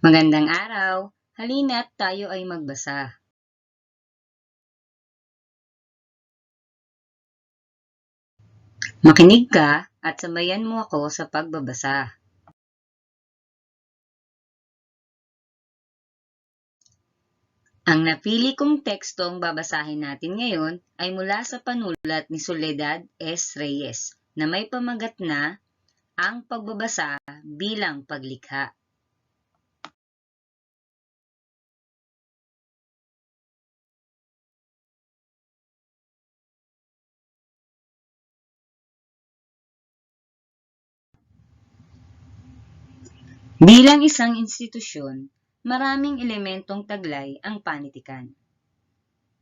Magandang araw! Halina't tayo ay magbasa. Makinig ka at sabayan mo ako sa pagbabasa. Ang napili kong tekstong babasahin natin ngayon ay mula sa panulat ni Soledad S. Reyes na may pamagat na Ang Pagbabasa bilang Paglikha. Bilang isang institusyon, maraming elementong taglay ang panitikan.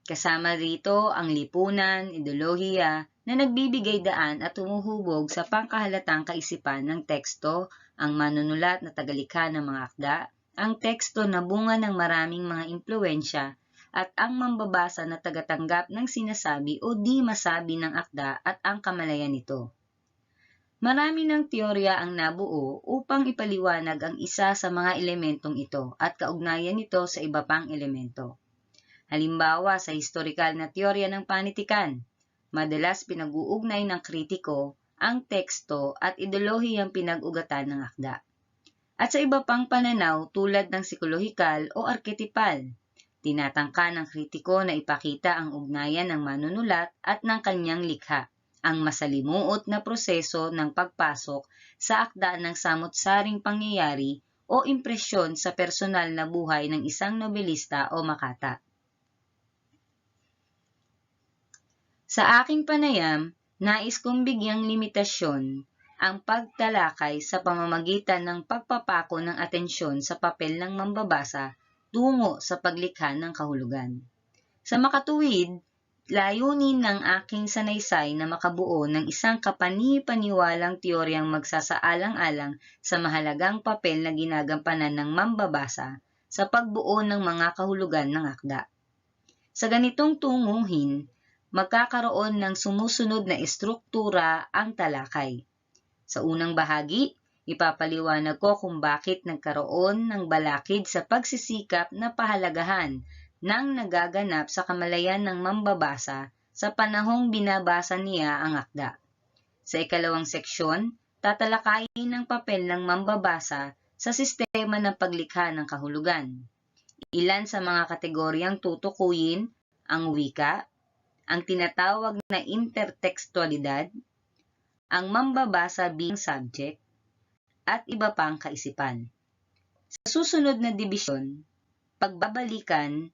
Kasama rito ang lipunan, ideolohiya na nagbibigay daan at humuhubog sa pangkahalatang kaisipan ng teksto, ang manunulat na tagalikha ng mga akda, ang teksto na bunga ng maraming mga impluwensya, at ang mambabasa na tagatanggap ng sinasabi o di masabi ng akda at ang kamalayan nito. Marami ng teorya ang nabuo upang ipaliwanag ang isa sa mga elementong ito at kaugnayan nito sa iba pang elemento. Halimbawa sa historikal na teorya ng panitikan, madalas pinag-uugnay ng kritiko ang teksto at ideolohiyang pinag-ugatan ng akda. At sa iba pang pananaw tulad ng psikolohikal o arketipal, tinatangka ng kritiko na ipakita ang ugnayan ng manunulat at ng kanyang likha, ang masalimuot na proseso ng pagpasok sa akda ng samot-saring pangyayari o impresyon sa personal na buhay ng isang nobelista o makata. Sa aking panayam, nais kong bigyang limitasyon ang pagtalakay sa pamamagitan ng pagpapako ng atensyon sa papel ng mambabasa tungo sa paglikha ng kahulugan. Sa makatuwid, layunin ng aking sanaysay na makabuo ng isang kapani-paniwalang teoryang magsasaalang-alang sa mahalagang papel na ginagampanan ng mambabasa sa pagbuo ng mga kahulugan ng akda. Sa ganitong tunguhin, magkakaroon ng sumusunod na estruktura ang talakay. Sa unang bahagi, ipapaliwanag ko kung bakit nagkaroon ng balakid sa pagsisikap na pahalagahan ng nagaganap sa kamalayan ng mambabasa sa panahong binabasa niya ang akda. Sa ikalawang seksyon, tatalakayin ang papel ng mambabasa sa sistema ng paglikha ng kahulugan. Ilan sa mga kategoryang tutukuyin ang wika, ang tinatawag na intertekstualidad, ang mambabasa bilang subject, at iba pang kaisipan. Sa susunod na dibisyon, pagbabalikan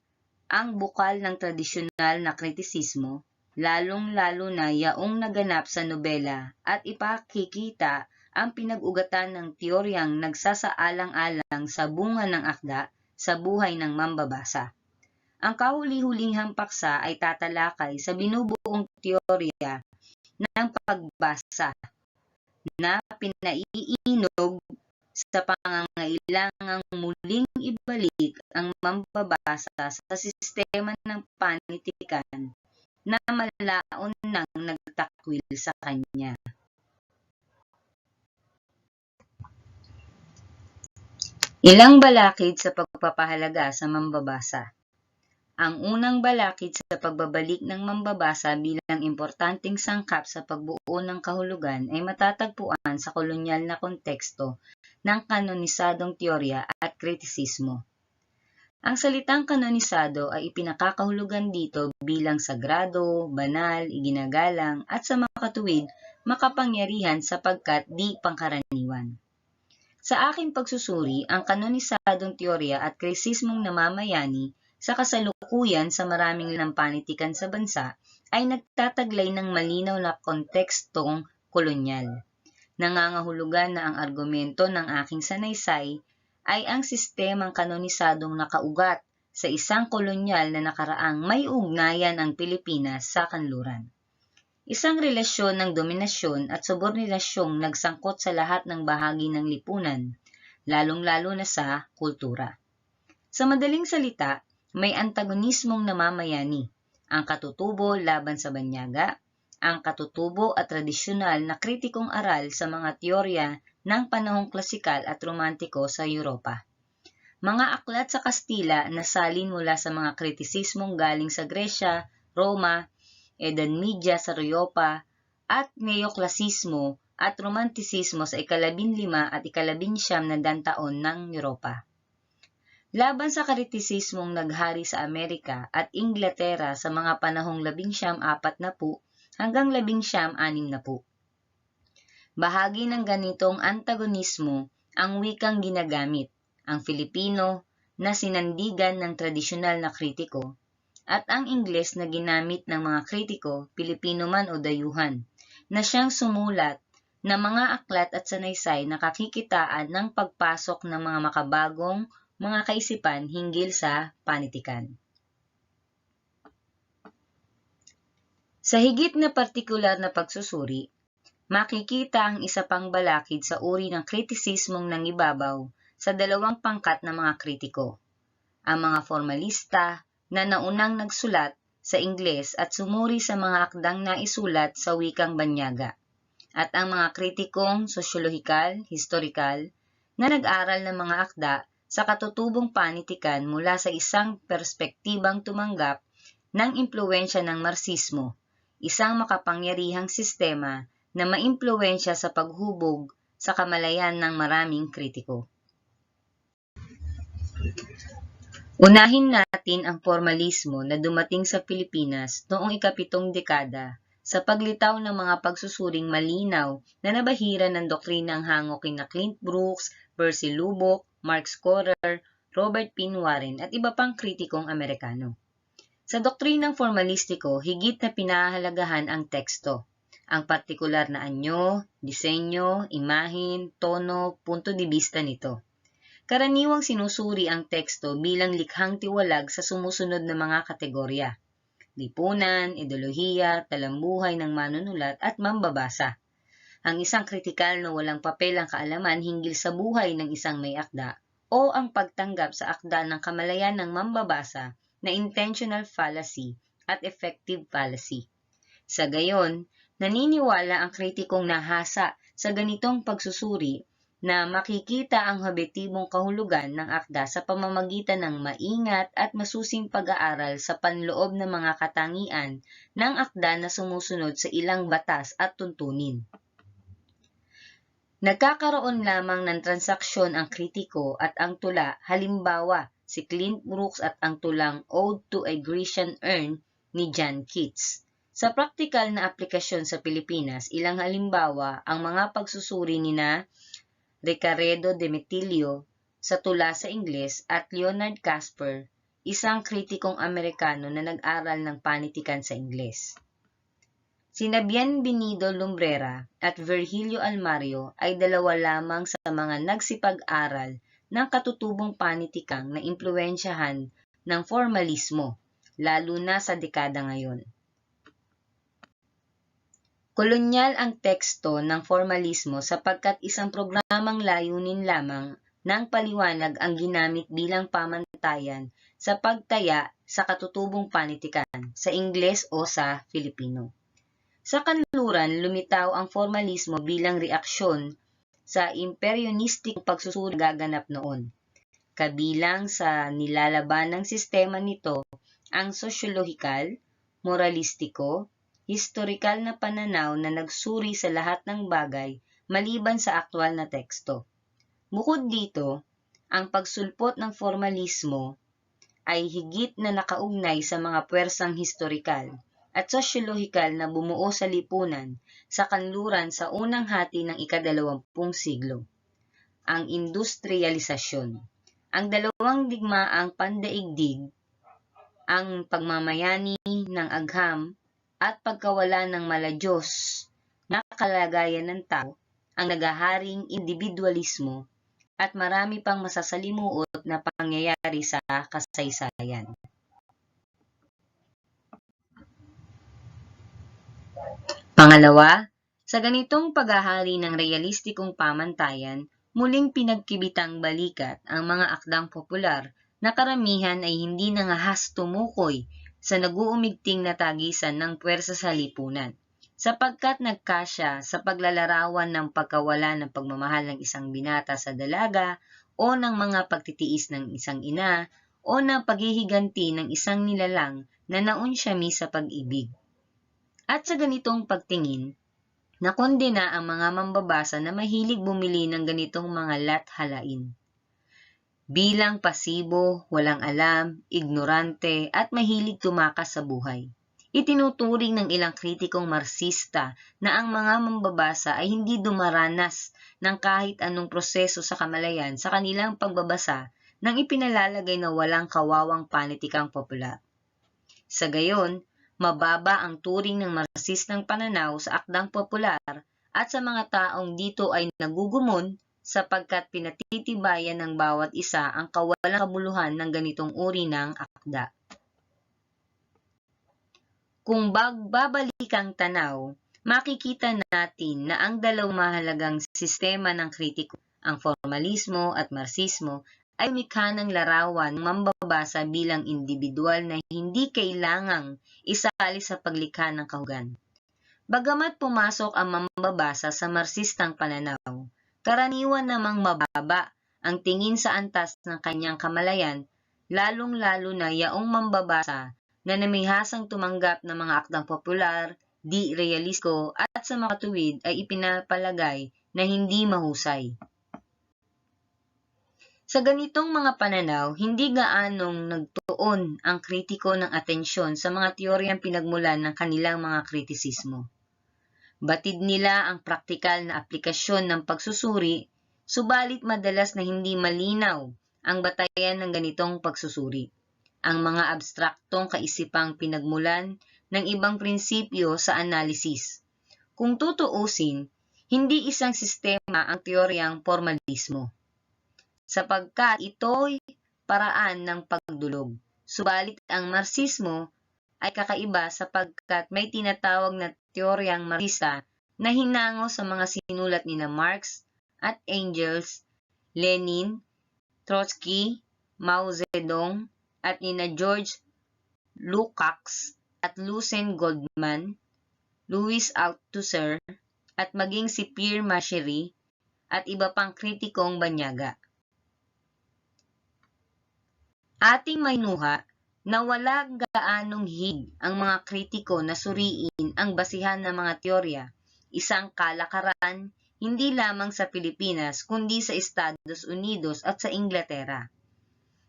ang bukal ng tradisyonal na kritisismo, lalong-lalo na yaong naganap sa nobela at ipakikita ang pinag-ugatan ng teoryang nagsasaalang-alang sa bunga ng akda sa buhay ng mambabasa. Ang kahuli-hulihang paksa ay tatalakay sa binubuong teorya ng pagbasa na pinaiinog sa pangangailangang muling ibalik ang mambabasa sa sistema ng panitikan na malaon nang nagtakwil sa kanya. Ilang balakid sa pagpapahalaga sa mambabasa. Ang unang balakid sa pagbabalik ng mambabasa bilang importanteng sangkap sa pagbuo ng kahulugan ay matatagpuan sa kolonyal na konteksto ng kanonisadong teorya at kritisismo. Ang salitang kanonisado ay ipinakakahulugan dito bilang sagrado, banal, iginagalang at sa makatuwid, makapangyarihan sapagkat di pangkaraniwan. Sa aking pagsusuri, ang kanonisadong teorya at kritisismong namamayani sa kasalukuyan sa maraming panitikan sa bansa ay nagtataglay ng malinaw na kontekstong kolonyal. Nangangahulugan na ang argumento ng aking sanaysay ay ang sistemang kanonisadong nakaugat sa isang kolonyal na nakaraang may ugnayan ang Pilipinas sa kanluran. Isang relasyon ng dominasyon at subordinasyong nagsangkot sa lahat ng bahagi ng lipunan, lalong-lalo na sa kultura. Sa madaling salita, may antagonismong namamayani, ang katutubo laban sa banyaga, ang katutubo at tradisyonal na kritikong aral sa mga teorya ng panahong klasikal at romantiko sa Europa. Mga aklat sa Kastila na salin mula sa mga kritisismong galing sa Gresya, Roma, Edad Media sa Europa, at Neoklasismo at Romantisismo sa ika-15 at ika-19 na taon ng Europa. Laban sa kritisismong naghari sa Amerika at Inglaterra sa mga panahong 1940 hanggang 1960. Bahagi ng ganitong antagonismo ang wikang ginagamit, ang Filipino na sinandigan ng tradisyonal na kritiko, at ang Ingles na ginamit ng mga kritiko, Pilipino man o dayuhan, na siyang sumulat na mga aklat at sanaysay na kakikitaan ng pagpasok ng mga makabagong mga kaisipan hinggil sa panitikan. Sa higit na partikular na pagsusuri, makikita ang isa pang balakid sa uri ng kritisismong nangibabaw sa dalawang pangkat ng mga kritiko, ang mga formalista na naunang nagsulat sa Ingles at sumuri sa mga akdang naisulat sa wikang Banyaga, at ang mga kritikong sosyolohikal, historikal, na nag-aral ng mga akda sa katutubong panitikan mula sa isang perspektibang tumanggap ng impluwensya ng Marxismo, isang makapangyarihang sistema na maimpluwensya sa paghubog sa kamalayan ng maraming kritiko. Unahin natin ang formalismo na dumating sa Pilipinas noong ika-7 dekada sa paglitaw ng mga pagsusuring malinaw na nabahira ng doktrinang hango kina Clint Brooks, Percy Lubbock, Mark Scorer, Robert P. Warren at iba pang kritikong Amerikano. Sa doktrinang formalistiko, higit na pinahahalagahan ang teksto, ang partikular na anyo, disenyo, imahin, tono, punto de vista nito. Karaniwang sinusuri ang teksto bilang likhang tiwalag sa sumusunod na mga kategorya: lipunan, ideolohiya, talambuhay ng manunulat at mambabasa. Ang isang kritikal na walang papel ang kaalaman hinggil sa buhay ng isang may akda o ang pagtanggap sa akda ng kamalayan ng mambabasa na intentional fallacy at effective fallacy. Sa gayon, naniniwala ang kritikong nahasa sa ganitong pagsusuri na makikita ang objektibong kahulugan ng akda sa pamamagitan ng maingat at masusing pag-aaral sa panloob ng mga katangian ng akda na sumusunod sa ilang batas at tuntunin. Nagkakaroon lamang ng transaksyon ang kritiko at ang tula, halimbawa si Clint Brooks at ang tulang Ode to a Grecian Urn ni John Keats. Sa praktikal na aplikasyon sa Pilipinas, ilang halimbawa ang mga pagsusuri nina Ricaredo Demetilio sa tula sa Ingles at Leonard Casper, isang kritikong Amerikano na nag-aral ng panitikan sa Ingles. Sina Bienvenido Lumbrera at Virgilio Almario ay dalawa lamang sa mga nagsipag-aral ng katutubong panitikang na impluwensyahan ng formalismo, lalo na sa dekada ngayon. Kolonyal ang teksto ng formalismo sapagkat isang programang layunin lamang ng paliwanag ang ginamit bilang pamantayan sa pagtaya sa katutubong panitikan sa Ingles o sa Filipino. Sa kanluran, lumitaw ang formalismo bilang reaksyon sa imperyonistikong pagsusuri gaganap noon. Kabilang sa nilalaban ng sistema nito ang sosyolohikal, moralistiko, historikal na pananaw na nagsuri sa lahat ng bagay maliban sa aktwal na teksto. Bukod dito, ang pagsulpot ng formalismo ay higit na nakaugnay sa mga puwersang historikal at sosyolohikal na bumuo sa lipunan sa kanluran sa unang hati ng ika-20 siglo. Ang industrialisasyon, ang dalawang digmaang pandaigdig, ang pagmamayani ng agham at pagkawala ng maladyos na kalagayan ng tao, ang nagaharing individualismo, at marami pang masasalimuot na pangyayari sa kasaysayan. Pangalawa, sa ganitong paghahari ng realistikong pamantayan, muling pinagkibitang balikat ang mga akdang popular na karamihan ay hindi nangahas tumukoy sa nag-uumigting na tagisan ng puwersa sa lipunan. sapagkat nagkasya sa paglalarawan ng pagkawala ng pagmamahal ng isang binata sa dalaga o ng mga pagtitiis ng isang ina o ng paghihiganti ng isang nilalang na naunsyami sa pag-ibig. At sa ganitong pagtingin, nakondena ang mga mambabasa na mahilig bumili ng ganitong mga lathalain. Bilang pasibo, walang alam, ignorante at mahilig tumakas sa buhay. Itinuturing ng ilang kritikong Marxista na ang mga mambabasa ay hindi dumaranas ng kahit anong proseso sa kamalayan sa kanilang pagbabasa nang ipinalalagay na walang kawawang panitikang popular. Sa gayon, mababa ang turing ng Marxistang pananaw sa akdang popular at sa mga taong dito ay nagugumon sapagkat pinatitibayan ng bawat isa ang kawalang kabuluhan ng ganitong uri ng akda. Kung babalik ang tanaw, makikita natin na ang dalawang mahalagang sistema ng kritiko, ang formalismo at marxismo, ay lumikha ng larawan ng mambabasa bilang individual na hindi kailangang isali sa paglikha ng kahugan. Bagamat pumasok ang mambabasa sa Marxistang pananaw, karaniwan namang mababa ang tingin sa antas ng kanyang kamalayan, lalong-lalo na yaong mambabasa na namihasang tumanggap ng mga akdang popular, di realistiko at sa makatuwid ay ipinapalagay na hindi mahusay. Sa ganitong mga pananaw, hindi gaanong nagtuon ang kritiko ng atensyon sa mga teoryang pinagmulan ng kanilang mga kritisismo. Batid nila ang praktikal na aplikasyon ng pagsusuri, subalit madalas na hindi malinaw ang batayan ng ganitong pagsusuri. Ang mga abstraktong kaisipang pinagmulan ng ibang prinsipyo sa analisis. Kung tutuusin, hindi isang sistema ang teoryang formalismo, sapagkat ito'y paraan ng pagdulog. Subalit ang Marxismo ay kakaiba sapagkat may tinatawag na teoryang Marxista na hinango sa mga sinulat nina Marx at Engels, Lenin, Trotsky, Mao Zedong, at nina George Lukács at Lucien Goldman, Louis Althusser, at maging si Pierre Machery at iba pang kritikong banyaga. Ating maynuha na wala gaanong hig ang mga kritiko na suriin ang basihan ng mga teorya, isang kalakaran hindi lamang sa Pilipinas kundi sa Estados Unidos at sa Inglaterra.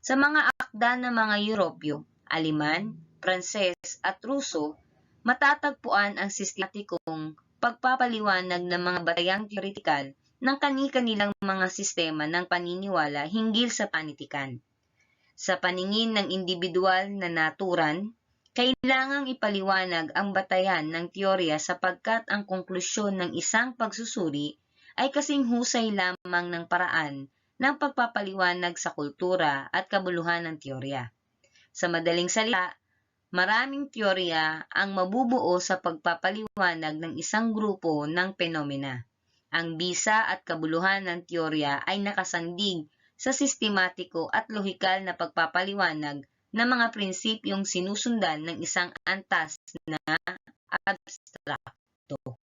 Sa mga akda ng mga Europyo, Aleman, Pranses at Ruso, matatagpuan ang sistematikong pagpapaliwanag ng mga batayang teoretikal ng kani-kanilang mga sistema ng paniniwala hinggil sa panitikan. Sa paningin ng individual na naturan, kailangang ipaliwanag ang batayan ng teorya sapagkat ang konklusyon ng isang pagsusuri ay kasing husay lamang ng paraan ng pagpapaliwanag sa kultura at kabuluhan ng teorya. Sa madaling salita, maraming teorya ang mabubuo sa pagpapaliwanag ng isang grupo ng penomena. Ang bisa at kabuluhan ng teorya ay nakasandig sa sistematiko at lohikal na pagpapaliwanag ng mga prinsipyong sinusundan ng isang antas na abstrakto.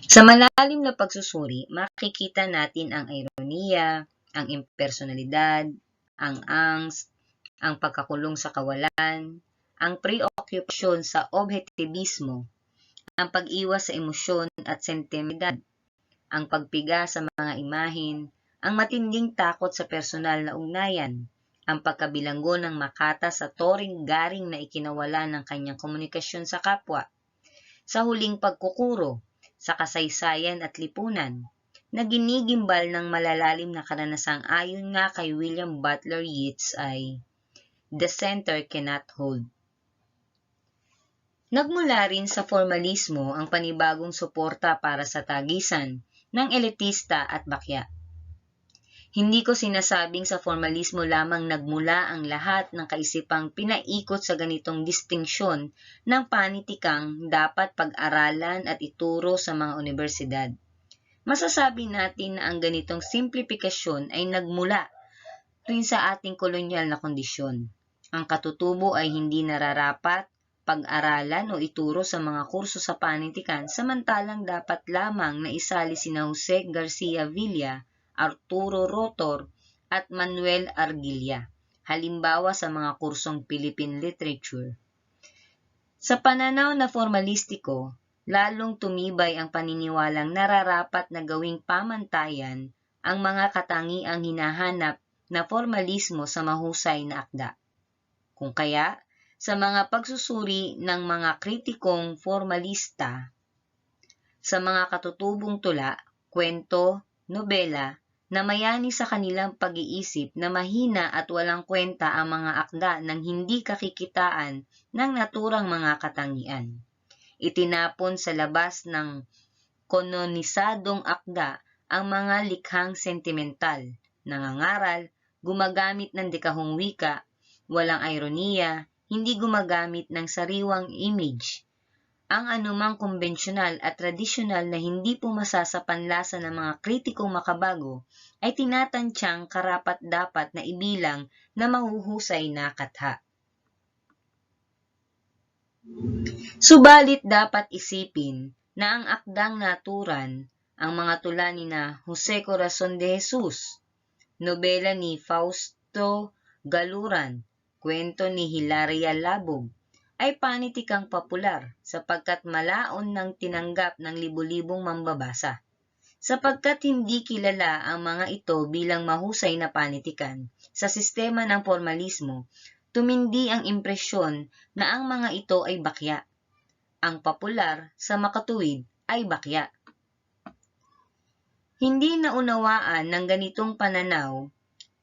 Sa malalim na pagsusuri, makikita natin ang ironiya, ang impersonalidad, ang angst, ang pagkakulong sa kawalan, ang preokupasyon sa objektibismo, ang pag-iwas sa emosyon at sentimentalidad, ang pagpiga sa mga imahin, ang matinding takot sa personal na ugnayan, ang pagkabilanggo ng Makata sa toring-garing na ikinawala ng kanyang komunikasyon sa kapwa, sa huling pagkukuro, sa kasaysayan at lipunan, na ginigimbal ng malalalim na karanasang ayon nga kay William Butler Yeats ay "The center cannot hold." Nagmula rin sa formalismo ang panibagong suporta para sa tagisan ng elitista at bakya. Hindi ko sinasabing sa formalismo lamang nagmula ang lahat ng kaisipang pinaikot sa ganitong distinksyon ng panitikang dapat pag-aralan at ituro sa mga universidad. Masasabi natin na ang ganitong simplifikasyon ay nagmula rin sa ating kolonyal na kondisyon. Ang katutubo ay hindi nararapat pag-aralan o ituro sa mga kurso sa panitikan, samantalang dapat lamang na isali sina Jose Garcia Villa, Arturo Rotor, at Manuel Argilla, halimbawa sa mga kursong Philippine Literature. Sa pananaw na formalistiko, lalong tumibay ang paniniwalang nararapat na gawing pamantayan ang mga katangiang hinahanap na formalismo sa mahusay na akda. Kung kaya, sa mga pagsusuri ng mga kritikong formalista, sa mga katutubong tula, kwento, nobela, na mayani sa kanilang pag-iisip na mahina at walang kwenta ang mga akda ng hindi kakikitaan ng naturang mga katangian. Itinapon sa labas ng kononisadong akda ang mga likhang sentimental, nangangaral, gumagamit ng dekahong wika, walang ironiya, hindi gumagamit ng sariwang image. Ang anumang konbensyonal at tradisyonal na hindi pumasa sa panlasa ng mga kritikong makabago ay tinatansyang karapat-dapat na ibilang na mahuhusay na katha. Subalit dapat isipin na ang akdang naturan, ang mga tula ni na Jose Corazon de Jesus, nobela ni Fausto Galuran, kwento ni Hilaria Labog, ay panitikang popular sapagkat malaon ng tinanggap ng libu-libong mambabasa. Sapagkat hindi kilala ang mga ito bilang mahusay na panitikan, sa sistema ng formalismo, tumindi ang impresyon na ang mga ito ay bakya. Ang popular sa makatuwid ay bakya. Hindi naunawaan ng ganitong pananaw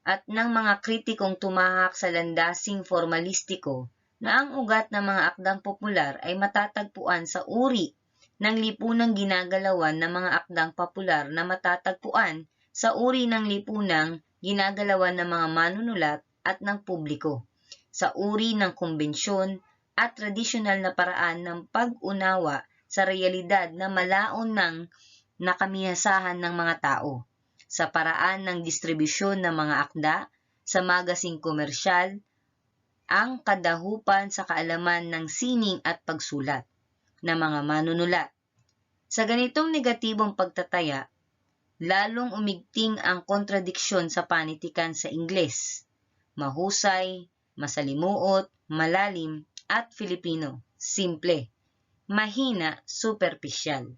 at ng mga kritikong tumahak sa landasing formalistiko na ang ugat ng mga akdang popular ay matatagpuan sa uri ng lipunang ginagalawan ng mga akdang popular na matatagpuan sa uri ng lipunang ginagalawan ng mga manunulat at ng publiko, sa uri ng kumbensyon at tradisyonal na paraan ng pag-unawa sa realidad na malaon ng nakamihasahan ng mga tao, sa paraan ng distribusyon ng mga akda, sa magasing komersyal, ang kadahupan sa kaalaman ng sining at pagsulat ng mga manunulat. Sa ganitong negatibong pagtataya, lalong umigting ang kontradiksyon sa panitikan sa Ingles, mahusay, masalimuot, malalim, at Filipino, simple, mahina, superpisyal.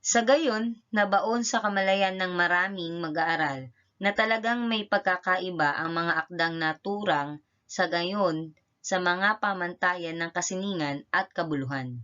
Sa gayon, nabaon sa kamalayan ng maraming mag-aaral na talagang may pagkakaiba ang mga akdang naturang sa gayon sa mga pamantayan ng kasiningan at kabuluhan.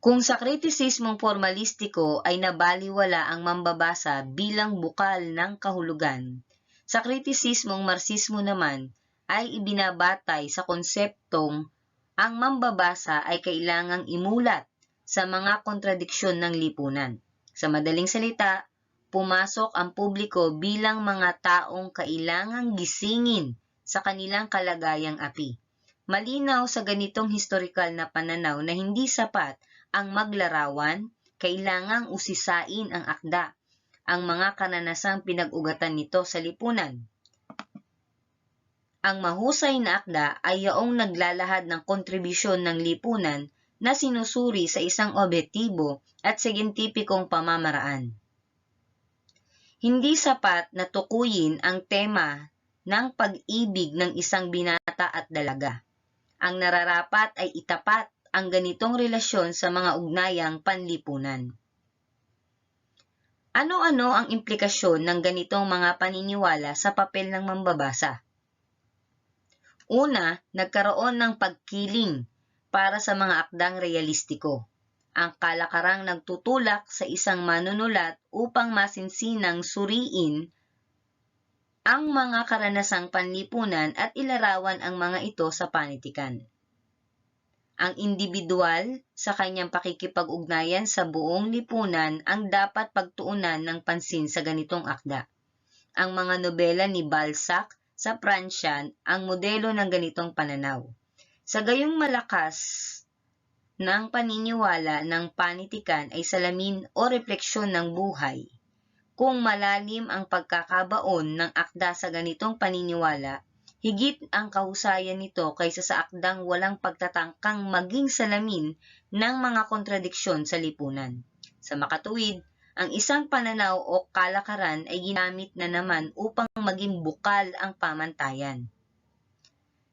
Kung sa kritisismong formalistiko ay nabaliwala ang mambabasa bilang bukal ng kahulugan, sa kritisismong marsismo naman ay ibinabatay sa konseptong ang mambabasa ay kailangang imulat sa mga kontradiksyon ng lipunan. Sa madaling salita, pumasok ang publiko bilang mga taong kailangang gisingin sa kanilang kalagayang api. Malinaw sa ganitong historikal na pananaw na hindi sapat ang maglarawan, kailangang usisain ang akda, ang mga karanasang pinag-ugatan nito sa lipunan. Ang mahusay na akda ay yaong naglalahad ng kontribusyon ng lipunan na sinusuri sa isang objektibo at siyentipikong pamamaraan. Hindi sapat na tukuyin ang tema ng pag-ibig ng isang binata at dalaga. Ang nararapat ay itapat ang ganitong relasyon sa mga ugnayang panlipunan. Ano-ano ang implikasyon ng ganitong mga paniniwala sa papel ng mambabasa? Una, nagkaroon ng pagkiling para sa mga akdang realistiko. Ang kalakarang nagtutulak sa isang manunulat upang masinsinang suriin ang mga karanasang panlipunan at ilarawan ang mga ito sa panitikan. Ang individual sa kanyang pakikipag-ugnayan sa buong lipunan ang dapat pagtuunan ng pansin sa ganitong akda. Ang mga nobela ni Balzac sa Pransya ang modelo ng ganitong pananaw. Sa gayong malakas ng paniniwala ng panitikan ay salamin o refleksyon ng buhay, Kung malalim ang pagkakabaon ng akda sa ganitong paniniwala, higit ang kahusayan nito kaysa sa akdang walang pagtatangkang maging salamin ng mga kontradiksyon sa lipunan. Sa makatuwid, ang isang pananaw o kalakaran ay ginamit na naman upang maging bukal ang pamantayan.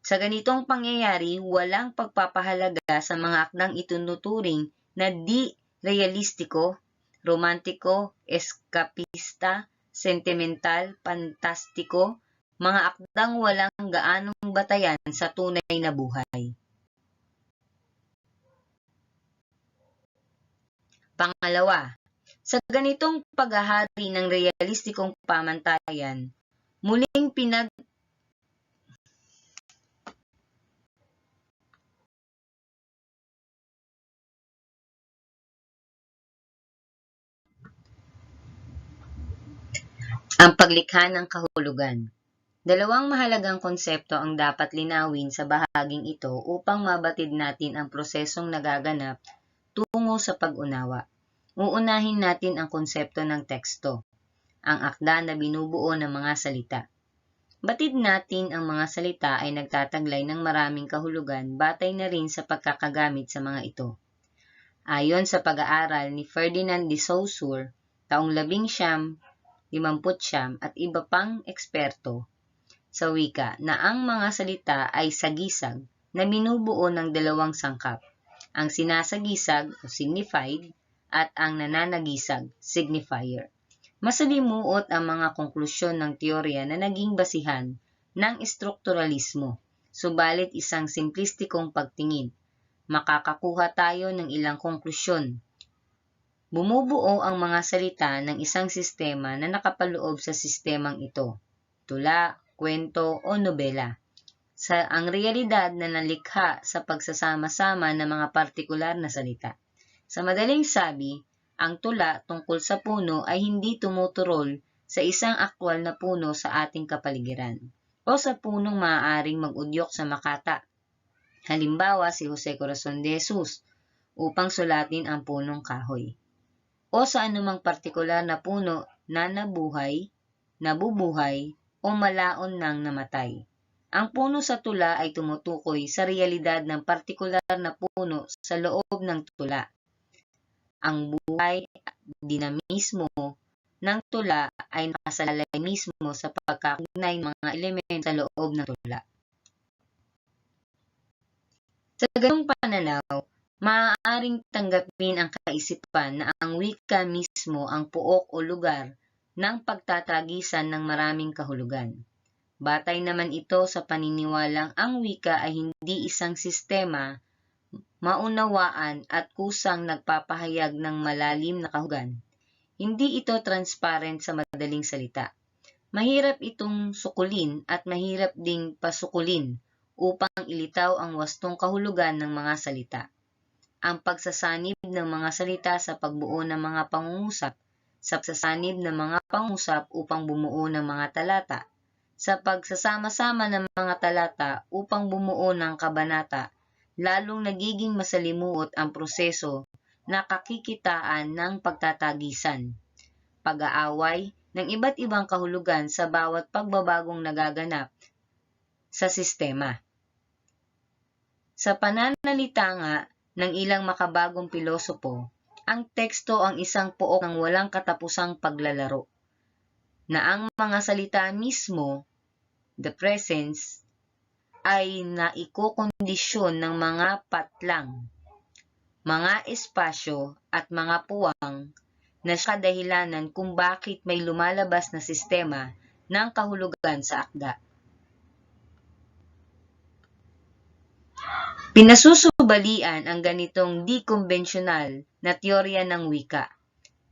Sa ganitong pangyayari, walang pagpapahalaga sa mga akdang itunuturing na di realistiko, romantiko, eskapista, sentimental, pantastiko, mga akdang walang gaanong batayan sa tunay na buhay. Pangalawa, sa ganitong paghahari ng realistikong pamantayan, muling ang paglikha ng kahulugan. Dalawang mahalagang konsepto ang dapat linawin sa bahaging ito upang mabatid natin ang prosesong nagaganap tungo sa pag-unawa. Uunahin natin ang konsepto ng teksto, ang akda na binubuo ng mga salita. Batid natin ang mga salita ay nagtataglay ng maraming kahulugan batay na rin sa pagkakagamit sa mga ito. Ayon sa pag-aaral ni Ferdinand de Saussure, taong 1959 at iba pang eksperto sa wika na ang mga salita ay sagisag na binubuo ng dalawang sangkap, ang sinasagisag o signified at ang nananagisag signifier. Masalimuot ang mga konklusyon ng teorya na naging basihan ng strukturalismo, subalit isang simplistikong pagtingin. Makakakuha tayo ng ilang konklusyon. Bumubuo ang mga salita ng isang sistema na nakapaloob sa sistemang ito, tula, kwento o nobela. Ang realidad na nalikha sa pagsasama-sama ng mga partikular na salita. Sa madaling sabi, ang tula tungkol sa puno ay hindi tumuturol sa isang aktwal na puno sa ating kapaligiran o sa punong maaaring mag-udyok sa Makata. Halimbawa, si Jose Corazon de Jesus upang sulatin ang punong kahoy. O sa anumang partikular na puno na nabubuhay o malaon ng namatay. Ang puno sa tula ay tumutukoy sa realidad ng partikular na puno sa loob ng tula. Ang buhay at dinamismo ng tula ay nakasalalay mismo sa pagkakaugnay ng mga elemento sa loob ng tula. Sa ganung pananaw, maaaring tanggapin ang kaisipan na ang wika mismo ang puok o lugar ng pagtatagisan ng maraming kahulugan. Batay naman ito sa paniniwalang ang wika ay hindi isang sistema, maunawaan at kusang nagpapahayag ng malalim na kahulugan. Hindi ito transparent sa madaling salita. Mahirap itong sukulin at mahirap ding pasukulin upang ilitaw ang wastong kahulugan ng mga salita. Ang pagsasanib ng mga salita sa pagbuo ng mga pangungusap, sa pagsasanib ng mga pangungusap upang bumuo ng mga talata, sa pagsasama-sama ng mga talata upang bumuo ng kabanata, lalong nagiging masalimuot ang proseso na kakikitaan ng pagtatagisan, pag-aaway ng iba't ibang kahulugan sa bawat pagbabagong nagaganap sa sistema. Sa pananalita nga ng ilang makabagong pilosopo, ang teksto ang isang pook ng walang katapusang paglalaro, na ang mga salita mismo, the presence, ay naikokondisyon ng mga patlang, mga espasyo at mga puwang na siya dahilanan kung bakit may lumalabas na sistema ng kahulugan sa akda. Pinasusubalian ang ganitong di-konbensyonal na teorya ng wika,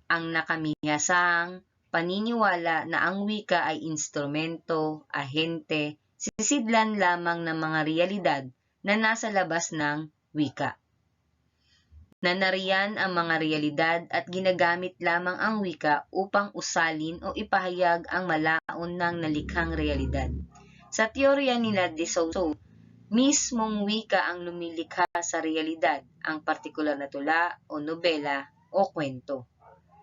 ang nakamihasang paniniwala na ang wika ay instrumento, ahente, sisidlan lamang ng mga realidad na nasa labas ng wika. Na nariyan ang mga realidad at ginagamit lamang ang wika upang usalin o ipahayag ang malaon ng nalikhang realidad. Sa teorya ni de Saussure, mismong wika ang lumilikha sa realidad, ang partikular na tula o nobela o kwento.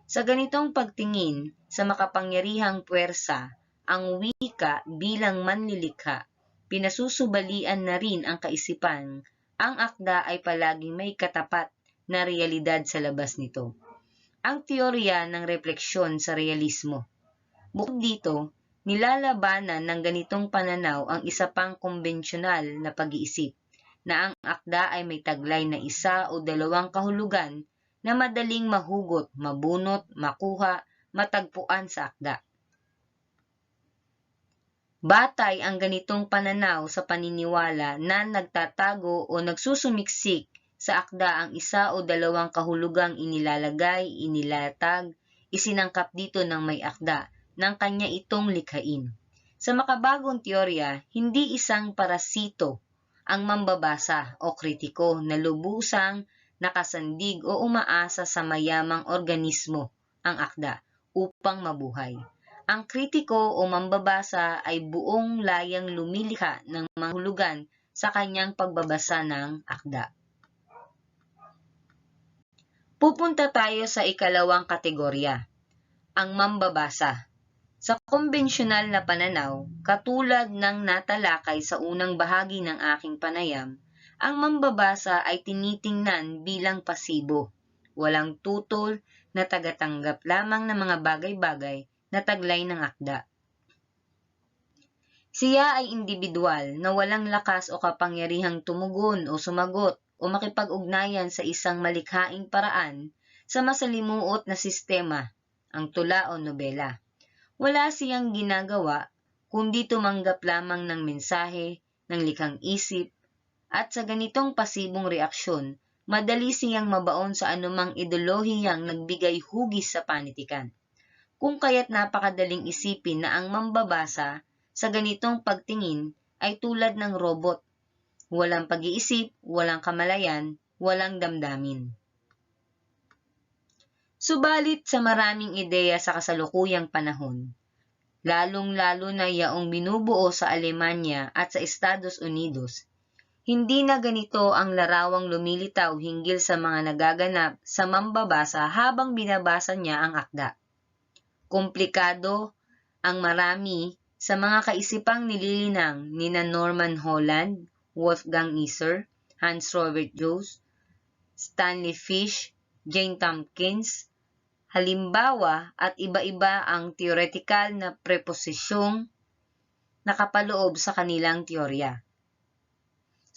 Sa ganitong pagtingin sa makapangyarihang puwersa, ang wika bilang manlilikha, pinasusubalian na rin ang kaisipan, ang akda ay palaging may katapat na realidad sa labas nito. Ang teorya ng refleksyon sa realismo. Bukod dito, nilalabanan ng ganitong pananaw ang isa pang kumbensyonal na pag-iisip, na ang akda ay may taglay na isa o dalawang kahulugan na madaling mahugot, mabunot, makuha, matagpuan sa akda. Batay ang ganitong pananaw sa paniniwala na nagtatago o nagsusumiksik sa akda ang isa o dalawang kahulugang inilalagay, inilatag, isinangkap dito ng may akda ng kanya itong likhain. Sa makabagong teorya, hindi isang parasito ang mambabasa o kritiko na lubusang nakasandig o umaasa sa mayamang organismo, ang akda, upang mabuhay. Ang kritiko o mambabasa ay buong layang lumilikha ng mga hulugan sa kanyang pagbabasa ng akda. Pupunta tayo sa ikalawang kategorya, ang mambabasa. Sa kumbensyonal na pananaw, katulad ng natalakay sa unang bahagi ng aking panayam, ang mambabasa ay tinitingnan bilang pasibo, walang tutol na tagatanggap lamang ng mga bagay-bagay na taglay ng akda. Siya ay individual na walang lakas o kapangyarihang tumugon o sumagot o makipag-ugnayan sa isang malikhaing paraan sa masalimuot na sistema, ang tula o nobela. Wala siyang ginagawa kundi tumanggap lamang ng mensahe, ng likhang isip, at sa ganitong pasibong reaksyon, madali siyang mabaon sa anumang ideolohiyang nagbigay hugis sa panitikan. Kung kaya't napakadaling isipin na ang mambabasa sa ganitong pagtingin ay tulad ng robot. Walang pag-iisip, walang kamalayan, walang damdamin. Subalit sa maraming ideya sa kasalukuyang panahon, lalong-lalo na yaong binubuo sa Alemanya at sa Estados Unidos, hindi na ganito ang larawang lumilitaw hinggil sa mga nagaganap sa mambabasa habang binabasa niya ang akda. Komplikado ang marami sa mga kaisipang nililinang nina Norman Holland, Wolfgang Iser, Hans Robert Joost, Stanley Fish, Jane Tompkins, halimbawa at iba-iba ang teoretikal na preposisyong nakapaloob sa kanilang teorya.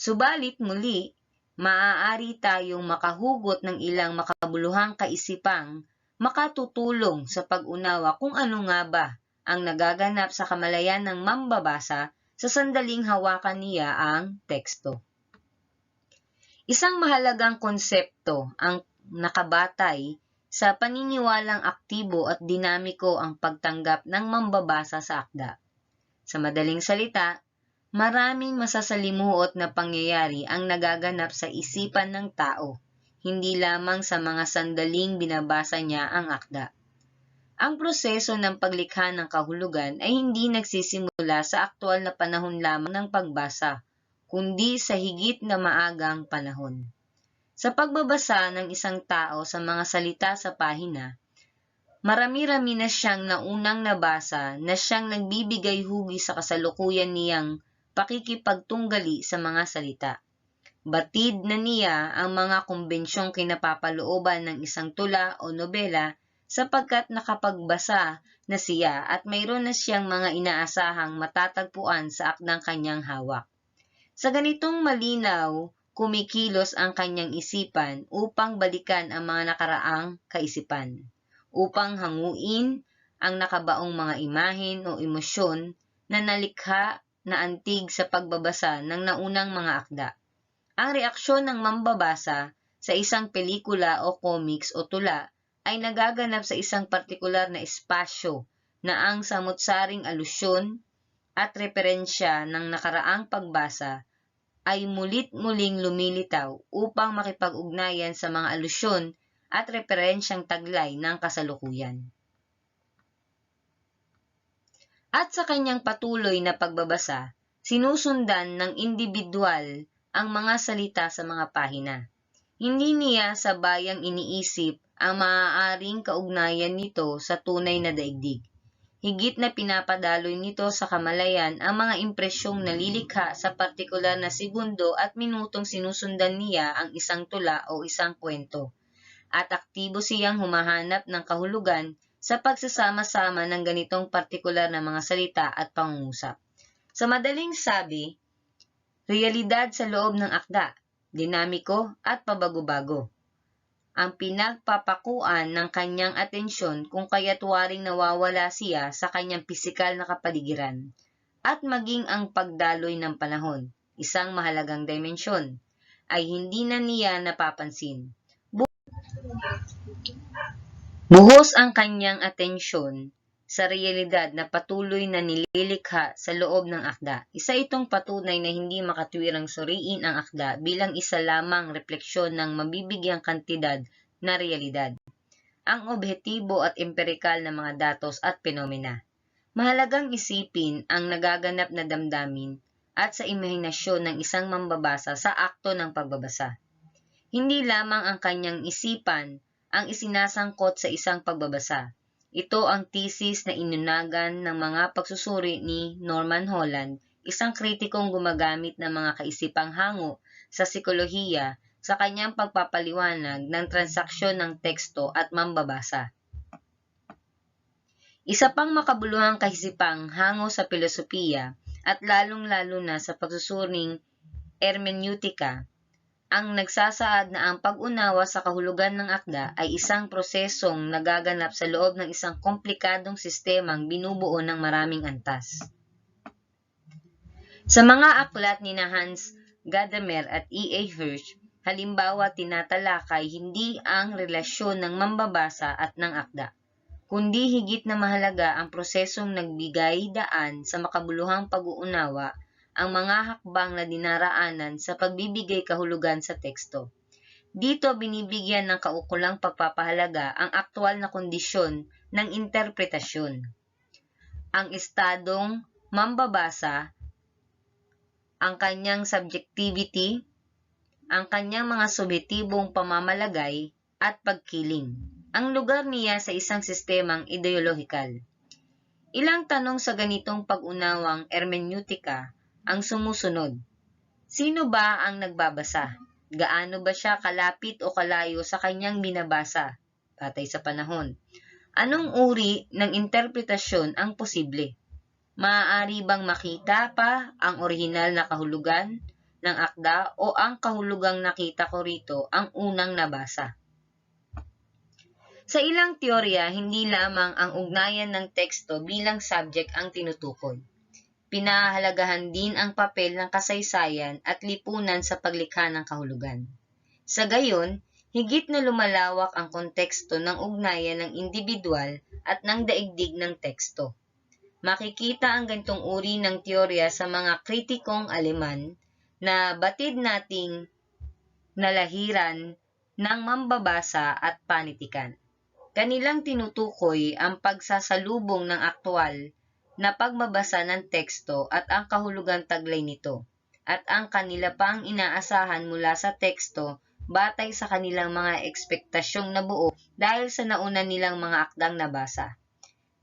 Subalit muli, maaari tayong makahugot ng ilang makabuluhang kaisipang makatutulong sa pag-unawa kung ano nga ba ang nagaganap sa kamalayan ng mambabasa sa sandaling hawakan niya ang teksto. Isang mahalagang konsepto ang nakabatay sa paniniwalang aktibo at dinamiko ang pagtanggap ng mambabasa sa akda. Sa madaling salita, maraming masasalimuot na pangyayari ang nagaganap sa isipan ng tao, hindi lamang sa mga sandaling binabasa niya ang akda. Ang proseso ng paglikha ng kahulugan ay hindi nagsisimula sa aktwal na panahon lamang ng pagbasa, kundi sa higit na maagang panahon. Sa pagbabasa ng isang tao sa mga salita sa pahina, marami-rami na siyang naunang nabasa na siyang nagbibigay hugis sa kasalukuyan niyang pakikipagtunggali sa mga salita. Batid na niya ang mga kumbensyong kinapapalooban ng isang tula o nobela sapagkat nakapagbasa na siya at mayroon na siyang mga inaasahang matatagpuan sa akdang kanyang hawak. Sa ganitong malinaw, kumikilos ang kanyang isipan upang balikan ang mga nakaraang kaisipan, upang hanguin ang nakabaong mga imahen o emosyon na nalikha na antig sa pagbabasa ng naunang mga akda. Ang reaksyon ng mambabasa sa isang pelikula o comics o tula ay nagaganap sa isang partikular na espasyo na ang samut-saring alusyon at referensya ng nakaraang pagbasa ay mulit-muling lumilitaw upang makipag-ugnayan sa mga alusyon at referensyang taglay ng kasalukuyan. At sa kanyang patuloy na pagbabasa, sinusundan ng individual ang mga salita sa mga pahina. Hindi niya sabayang iniisip ang maaaring kaugnayan nito sa tunay na daigdig. Higit na pinapadaloy nito sa kamalayan ang mga impresyong nalilikha sa partikular na segundo at minutong sinusundan niya ang isang tula o isang kwento. At aktibo siyang humahanap ng kahulugan sa pagsasama-sama ng ganitong partikular na mga salita at pangungusap. Sa madaling sabi, realidad sa loob ng akda, dinamiko at pabago-bago ang pinagpapakuan ng kanyang atensyon kung kaya't waring nawawala siya sa kanyang pisikal na kapaligiran, at maging ang pagdaloy ng panahon, isang mahalagang dimensyon, ay hindi na niya napapansin. Buhos ang kanyang atensyon sa realidad na patuloy na nililikha sa loob ng akda. Isa itong patunay na hindi makatwirang suriin ang akda bilang isa lamang refleksyon ng mabibigyang kantidad na realidad, ang objektibo at empirikal na mga datos at penomena. Mahalagang isipin ang nagaganap na damdamin at sa imahinasyon ng isang mambabasa sa akto ng pagbabasa. Hindi lamang ang kanyang isipan ang isinasangkot sa isang pagbabasa. Ito ang thesis na inunagan ng mga pagsusuri ni Norman Holland, isang kritikong gumagamit ng mga kaisipang hango sa psikolohiya sa kanyang pagpapaliwanag ng transaksyon ng teksto at mambabasa. Isa pang makabuluhang kaisipang hango sa filosofiya at lalong-lalo na sa pagsusuring hermeneutika, ang nagsasaad na ang pag-unawa sa kahulugan ng akda ay isang prosesong nagaganap sa loob ng isang komplikadong sistemang binubuo ng maraming antas. Sa mga aklat ni Hans Gadamer at E.A. Hirsch, halimbawa tinatalakay hindi ang relasyon ng mambabasa at ng akda, kundi higit na mahalaga ang prosesong nagbigay daan sa makabuluhang pag-uunawa, ang mga hakbang na dinaraanan sa pagbibigay kahulugan sa teksto. Dito binibigyan ng kaukulang pagpapahalaga ang aktwal na kondisyon ng interpretasyon, ang estadong mambabasa, ang kanyang subjectivity, ang kanyang mga subjektibong pamamalagay at pagkiling, ang lugar niya sa isang sistemang ideolohikal. Ilang tanong sa ganitong pag-unawang hermeneutika ang sumusunod. Sino ba ang nagbabasa? Gaano ba siya kalapit o kalayo sa kanyang binabasa, batay sa panahon? Anong uri ng interpretasyon ang posible? Maaari bang makita pa ang orihinal na kahulugan ng akda o ang kahulugang nakita ko rito ang unang nabasa? Sa ilang teorya, hindi lamang ang ugnayan ng teksto bilang subject ang tinutukoy. Pinahahalagahan din ang papel ng kasaysayan at lipunan sa paglikha ng kahulugan. Sa gayon, higit na lumalawak ang konteksto ng ugnayan ng individual at ng daigdig ng teksto. Makikita ang ganitong uri ng teorya sa mga kritikong Aleman na batid nating nalahiran ng mambabasa at panitikan. Kanilang tinutukoy ang pagsasalubong ng aktwal na pagbabasa ng teksto at ang kahulugang taglay nito, at ang kanila pang inaasahan mula sa teksto batay sa kanilang mga ekspektasyong nabuo dahil sa nauna nilang mga akdang nabasa.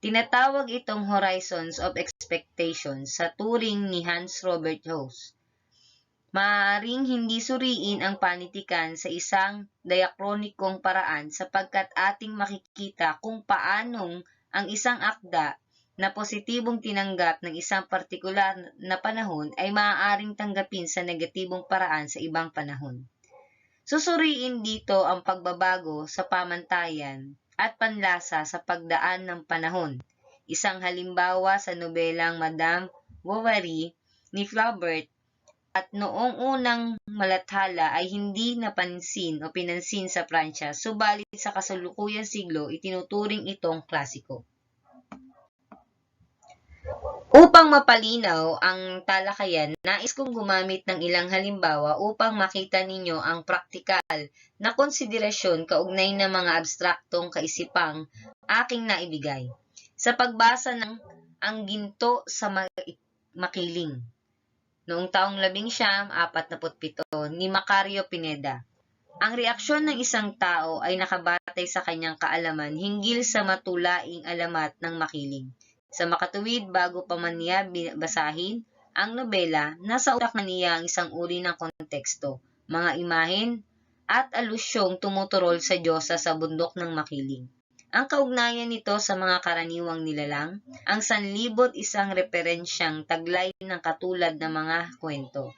Tinatawag itong horizons of expectations sa turing ni Hans Robert Haus. Maaaring hindi suriin ang panitikan sa isang diakronikong paraan sapagkat ating makikita kung paanong ang isang akda na positibong tinanggap ng isang partikular na panahon ay maaaring tanggapin sa negatibong paraan sa ibang panahon. Susuriin dito ang pagbabago sa pamantayan at panlasa sa pagdaan ng panahon. Isang halimbawa sa nobelang Madame Bovary ni Flaubert at noong unang malathala ay hindi napansin o pinansin sa Pransya, subalit sa kasalukuyang siglo itinuturing itong klasiko. Upang mapalinaw ang talakayan, nais kong gumamit ng ilang halimbawa upang makita ninyo ang praktikal na konsiderasyon kaugnay ng mga abstraktong kaisipang aking naibigay. Sa pagbasa ng Ang Ginto sa Makiling, noong taong 1947 ni Macario Pineda, Ang reaksyon ng isang tao ay nakabatay sa kanyang kaalaman hinggil sa matulaing alamat ng makiling. Sa makatuwid, bago pa man niya basahin ang nobela, nasa utak na niya ang isang uri ng konteksto, mga imahen at alusyong tumuturol sa Diyosa sa bundok ng makiling. Ang kaugnayan nito sa mga karaniwang nilalang, ang sanlibot isang referensyang taglay ng katulad ng mga kwento.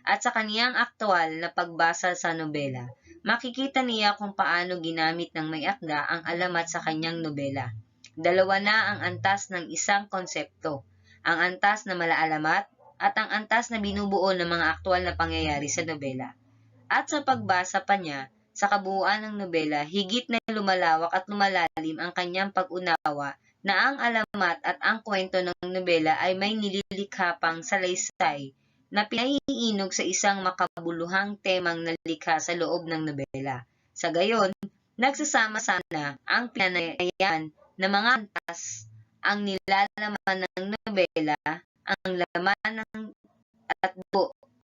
At sa kaniyang aktwal na pagbasa sa nobela, makikita niya kung paano ginamit ng may akda ang alamat sa kanyang nobela. Dalawa na ang antas ng isang konsepto, ang antas na malaalamat at ang antas na binubuo ng mga aktwal na pangyayari sa nobela. At sa pagbasa pa niya, sa kabuuan ng nobela, higit na lumalawak at lumalalim ang kanyang pag-unawa na ang alamat at ang kwento ng nobela ay may nililikha pang salaysay na pinaiinog sa isang makabuluhang temang nalikha sa loob ng nobela. Sa gayon, nagsasama sana ang pinanayan ng mga antas, ang nilalaman ng nobela, ang laman ng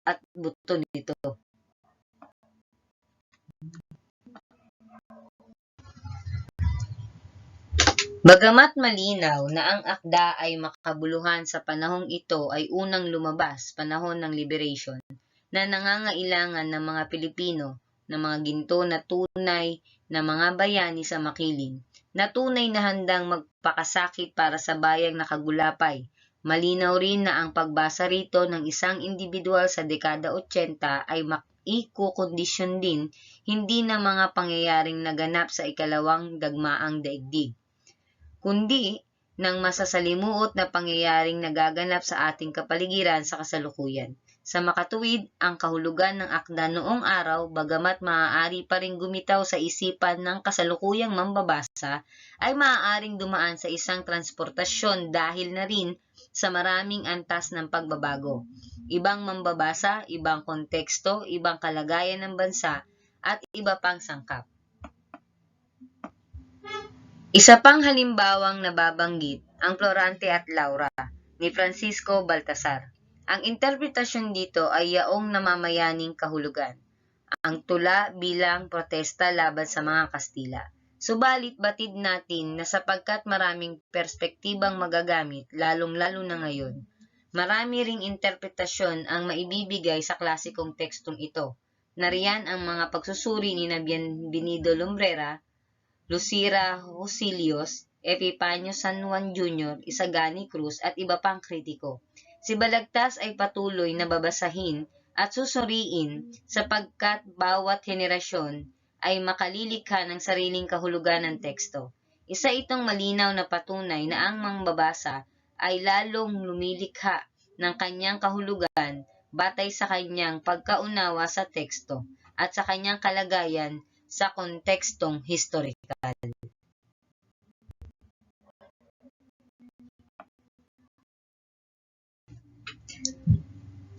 at buto nito. Bagamat malinaw na ang akda ay makabuluhan sa panahong ito ay unang lumabas panahon ng liberation na nangangailangan ng mga Pilipino na mga ginto na tunay na mga bayani sa makiling, na tunay na handang magpakasakit para sa bayang nakagulapay. Malinaw rin na ang pagbasa rito ng isang individual sa dekada 80 ay ikukondisyon din hindi na mga pangyayaring naganap sa ikalawang dagmaang daigdig, kundi ng masasalimuot na pangyayaring nagaganap sa ating kapaligiran sa kasalukuyan. Sa makatuwid, ang kahulugan ng akda noong araw, bagamat maaari pa ring gumitaw sa isipan ng kasalukuyang mambabasa, ay maaaring dumaan sa isang transportasyon dahil na rin sa maraming antas ng pagbabago. Ibang mambabasa, ibang konteksto, ibang kalagayan ng bansa, at iba pang sangkap. Isa pang halimbawang nababanggit, ang Florante at Laura, ni Francisco Baltasar. Ang interpretasyon dito ay yaong namamayaning kahulugan, ang tula bilang protesta laban sa mga Kastila. Subalit batid natin na sapagkat maraming perspektibang magagamit, lalong-lalo na ngayon, marami ring interpretasyon ang maibibigay sa klasikong tekstong ito. Nariyan ang mga pagsusuri ni Bienvenido Lumbrera, Lucira Hosilios, Epifanio San Juan Jr., Isagani Cruz at iba pang kritiko. Si Balagtas ay patuloy na babasahin at susuriin sapagkat bawat henerasyon ay makalilikha ng sariling kahulugan ng teksto. Isa itong malinaw na patunay na ang mangbabasa ay lalong lumilikha ng kanyang kahulugan batay sa kanyang pagkaunawa sa teksto at sa kanyang kalagayan sa kontekstong historikal.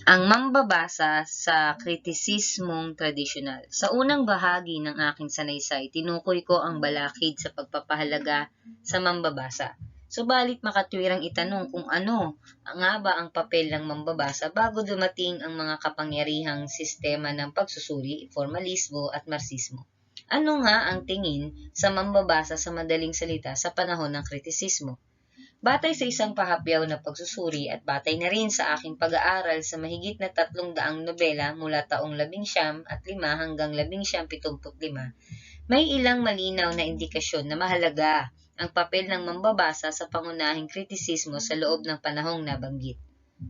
Ang mambabasa sa kritisismong tradisyonal. Sa unang bahagi ng aking sanaysay, tinukoy ko ang balakid sa pagpapahalaga sa mambabasa. Subalit makatwirang itanong kung ano nga ba ang papel ng mambabasa bago dumating ang mga kapangyarihang sistema ng pagsusuri, formalismo at marxismo. Ano nga ang tingin sa mambabasa sa madaling salita sa panahon ng kritisismo? Batay sa isang pahapyaw na pagsusuri at batay na rin sa aking pag-aaral sa mahigit na 300 nobela mula taong 1905 hanggang 1975, may ilang malinaw na indikasyon na mahalaga ang papel ng mambabasa sa pangunahing kritisismo sa loob ng panahong nabanggit.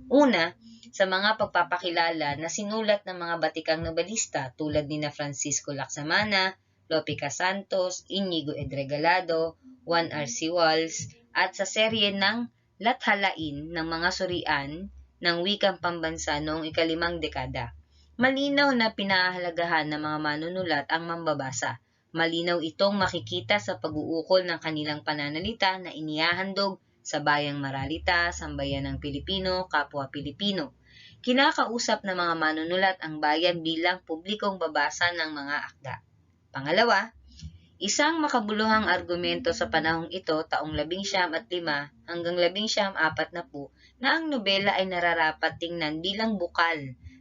Una, sa mga pagpapakilala na sinulat ng mga batikang nobelista tulad ni Francisco Laksamana, Lope Casantos, Inigo Edregalado, Juan R.C. Walls, at sa serye ng lathalain ng mga surian ng wikang pambansa noong ika-5 dekada. Malinaw na pinahahalagahan ng mga manunulat ang mambabasa. Malinaw itong makikita sa pag-uukol ng kanilang pananalita na inihahandog sa bayang Maralita, sambayan ng Pilipino, kapwa Pilipino. Kinakausap ng mga manunulat ang bayan bilang publikong babasa ng mga akda. Pangalawa, isang makabuluhang argumento sa panahong ito taong 1905 hanggang 1940 na ang nobela ay nararapat tingnan bilang bukal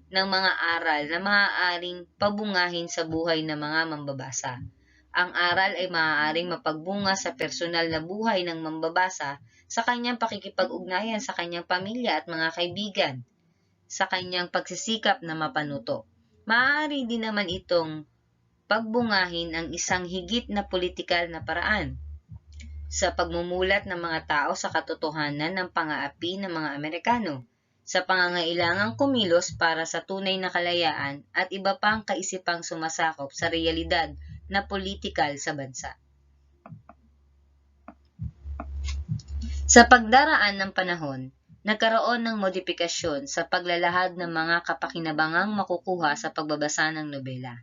ng mga aral na maaaring pabungahin sa buhay ng mga mambabasa. Ang aral ay maaaring mapagbunga sa personal na buhay ng mambabasa sa kanyang pakikipag-ugnayan sa kanyang pamilya at mga kaibigan, sa kanyang pagsisikap na mapanuto. Maaari din naman itong pagbungahin ang isang higit na politikal na paraan sa pagmumulat ng mga tao sa katotohanan ng pang-aapi ng mga Amerikano, sa pangangailangang kumilos para sa tunay na kalayaan at iba pang kaisipang sumasakop sa realidad na politikal sa bansa. Sa pagdaraan ng panahon, nagkaroon ng modifikasyon sa paglalahad ng mga kapakinabangang makukuha sa pagbabasa ng nobela.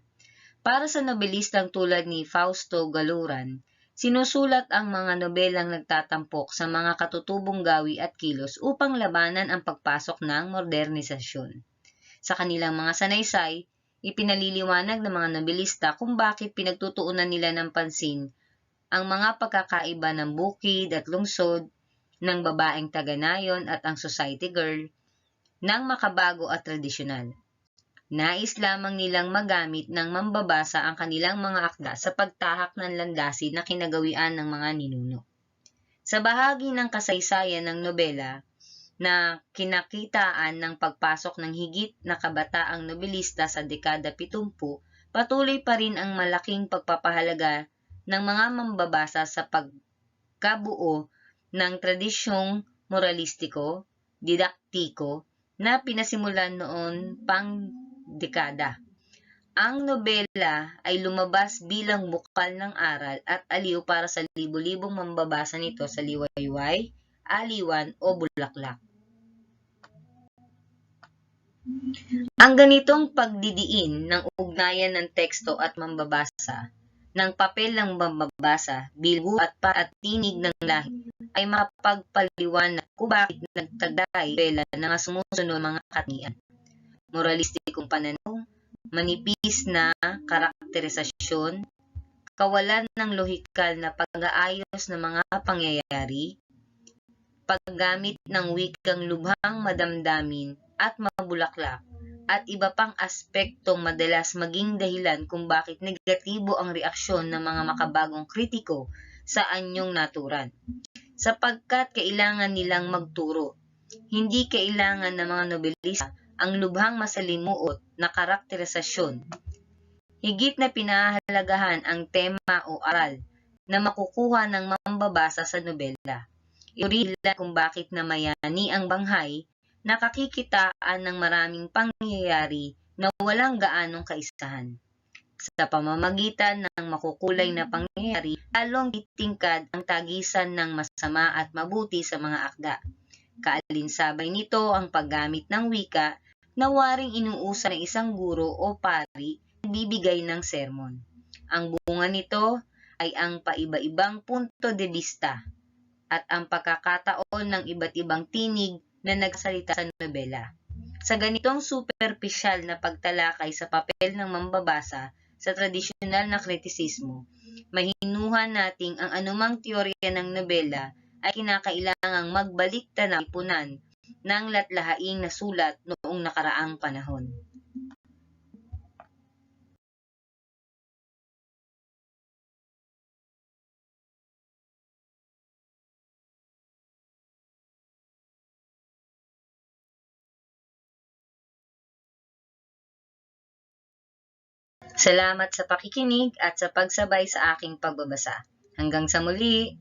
Para sa nobelistang tulad ni Fausto Galuran, sinusulat ang mga nobelang nagtatampok sa mga katutubong gawi at kilos upang labanan ang pagpasok ng modernisasyon. Sa kanilang mga sanaysay, ipinaliliwanag ng mga nobelista kung bakit pinagtutuunan nila ng pansin ang mga pagkakaiba ng bukid at lungsod, ng babaeng taga-nayon at ang society girl, ng makabago at tradisyonal. Nais lamang nilang magamit ng mambabasa ang kanilang mga akda sa pagtahak ng landasin na kinagawian ng mga ninuno. Sa bahagi ng kasaysayan ng nobela na kinakitaan ng pagpasok ng higit na kabataang nobelista sa dekada 70, patuloy pa rin ang malaking pagpapahalaga ng mga mambabasa sa pagkabuo ng tradisyong moralistiko, didaktiko na pinasimulan noon pang dekada. Ang nobela ay lumabas bilang bukal ng aral at aliw para sa libo-libong mambabasa nito sa liwayway, aliwan o bulaklak. Ang ganitong pagdidiin ng ugnayan ng teksto at mambabasa, ng papel ng mambabasa, bilbo at tinig ng lahi, ay mapagpaliwanag kung bakit nagtagday nobela ng mga sumusunod mga katnian. Moralistikong pananaw, manipis na karakterisasyon, kawalan ng lohikal na pag-aayos ng mga pangyayari, paggamit ng wikang lubhang madamdamin at mabulaklak, at iba pang aspektong madalas maging dahilan kung bakit negatibo ang reaksyon ng mga makabagong kritiko sa anyong naturan. Sapagkat kailangan nilang magturo, hindi kailangan ng mga nobelista ang lubhang masalimuot na karakterisasyon. Higit na pinahahalagahan ang tema o aral na makukuha ng mambabasa sa nobela. Iulilan kung bakit namayani ang banghay, nakakikitaan ng maraming pangyayari na walang gaanong kaisahan. Sa pamamagitan ng makukulay na pangyayari, lalong titingkad ang tagisan ng masama at mabuti sa mga akda. Kaalinsabay nito ang paggamit ng wika na waring inuusa ng isang guro o pari na bibigay ng sermon. Ang bunga nito ay ang paiba-ibang punto de vista at ang pagkakataon ng iba't ibang tinig na nagsalita sa nobela. Sa ganitong superpisyal na pagtalakay sa papel ng mambabasa sa tradisyonal na kritisismo, mahinuhan nating ang anumang teorya ng nobela ay kinakailangang magbalik tanaw ipunan ng latlahaing nasulat noong nakaraang panahon. Salamat sa pakikinig at sa pagsabay sa aking pagbabasa. Hanggang sa muli!